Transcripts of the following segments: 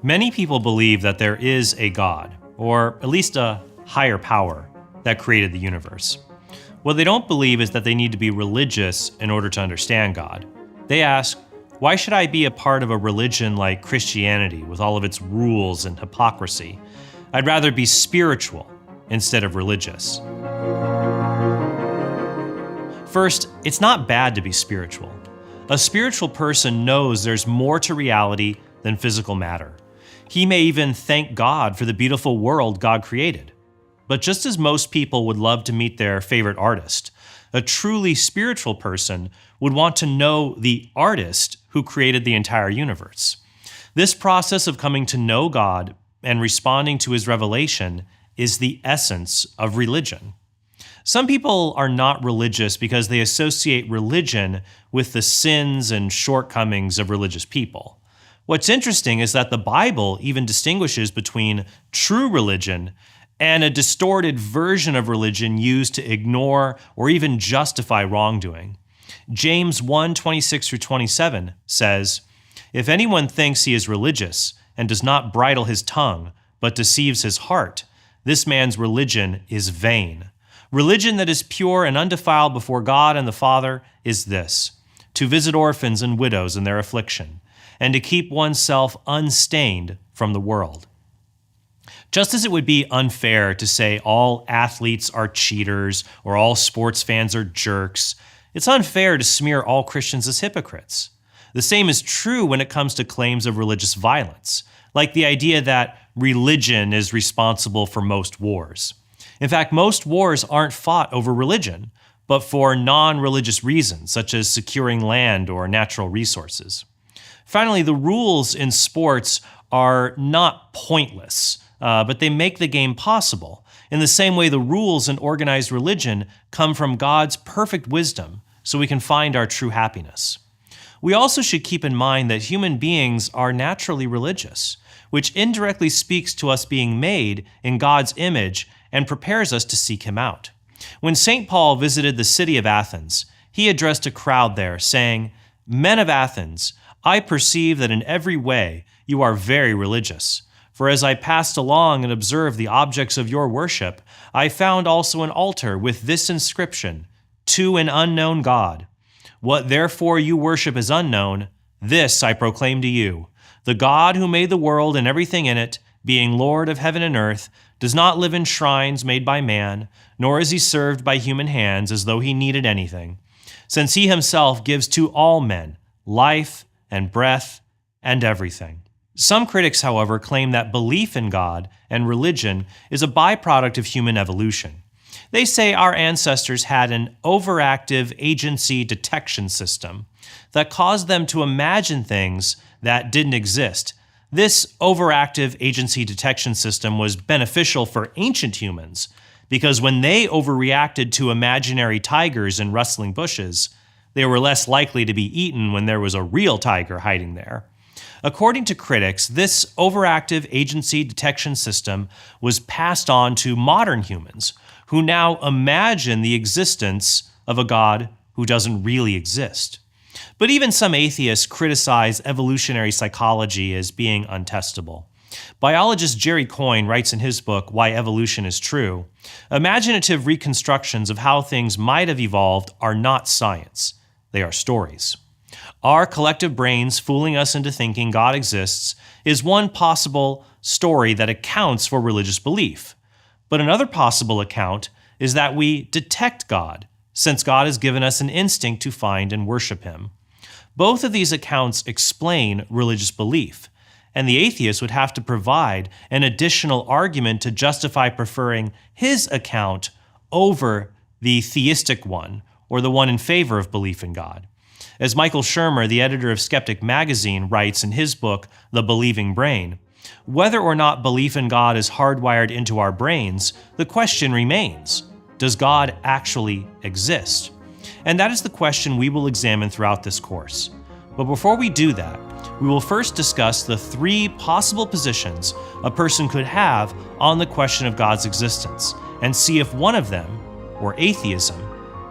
Many people believe that there is a God, or at least a higher power, that created the universe. What they don't believe is that they need to be religious in order to understand God. They ask, why should I be a part of a religion like Christianity with all of its rules and hypocrisy? I'd rather be spiritual instead of religious. First, it's not bad to be spiritual. A spiritual person knows there's more to reality than physical matter. He may even thank God for the beautiful world God created. But just as most people would love to meet their favorite artist, a truly spiritual person would want to know the artist who created the entire universe. This process of coming to know God and responding to his revelation is the essence of religion. Some people are not religious because they associate religion with the sins and shortcomings of religious people. What's interesting is that the Bible even distinguishes between true religion and a distorted version of religion used to ignore or even justify wrongdoing. James 1:26-27 says, "If anyone thinks he is religious and does not bridle his tongue, but deceives his heart, this man's religion is vain. Religion that is pure and undefiled before God and the Father is this, to visit orphans and widows in their affliction, and to keep oneself unstained from the world." Just as it would be unfair to say all athletes are cheaters or all sports fans are jerks, it's unfair to smear all Christians as hypocrites. The same is true when it comes to claims of religious violence, like the idea that religion is responsible for most wars. In fact, most wars aren't fought over religion, but for non-religious reasons, such as securing land or natural resources. Finally, the rules in sports are not pointless, but they make the game possible. In the same way, the rules in organized religion come from God's perfect wisdom, so we can find our true happiness. We also should keep in mind that human beings are naturally religious, which indirectly speaks to us being made in God's image and prepares us to seek him out. When St. Paul visited the city of Athens, he addressed a crowd there, saying, "Men of Athens, I perceive that in every way you are very religious. For as I passed along and observed the objects of your worship, I found also an altar with this inscription, 'To an unknown God.' What therefore you worship is unknown, this I proclaim to you. The God who made the world and everything in it, being Lord of heaven and earth, does not live in shrines made by man, nor is he served by human hands as though he needed anything, since he himself gives to all men life and breath and everything." Some critics, however, claim that belief in God and religion is a byproduct of human evolution. They say our ancestors had an overactive agency detection system that caused them to imagine things that didn't exist. This overactive agency detection system was beneficial for ancient humans because when they overreacted to imaginary tigers in rustling bushes, they were less likely to be eaten when there was a real tiger hiding there. According to critics, this overactive agency detection system was passed on to modern humans, who now imagine the existence of a God who doesn't really exist. But even some atheists criticize evolutionary psychology as being untestable. Biologist Jerry Coyne writes in his book, Why Evolution is True, imaginative reconstructions of how things might have evolved are not science. They are stories. Our collective brains fooling us into thinking God exists is one possible story that accounts for religious belief. But another possible account is that we detect God, since God has given us an instinct to find and worship him. Both of these accounts explain religious belief, and the atheist would have to provide an additional argument to justify preferring his account over the theistic one, or the one in favor of belief in God. As Michael Shermer, the editor of Skeptic magazine, writes in his book, The Believing Brain, whether or not belief in God is hardwired into our brains, the question remains, does God actually exist? And that is the question we will examine throughout this course. But before we do that, we will first discuss the three possible positions a person could have on the question of God's existence, and see if one of them, or atheism,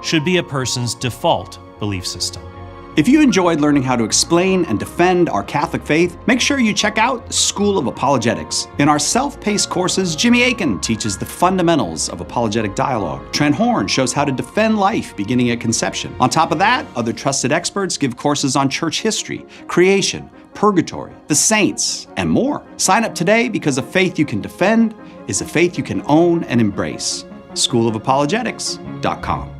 should be a person's default belief system. If you enjoyed learning how to explain and defend our Catholic faith, make sure you check out the School of Apologetics. In our self-paced courses, Jimmy Akin teaches the fundamentals of apologetic dialogue. Trent Horn shows how to defend life beginning at conception. On top of that, other trusted experts give courses on church history, creation, purgatory, the saints, and more. Sign up today because a faith you can defend is a faith you can own and embrace. schoolofapologetics.com.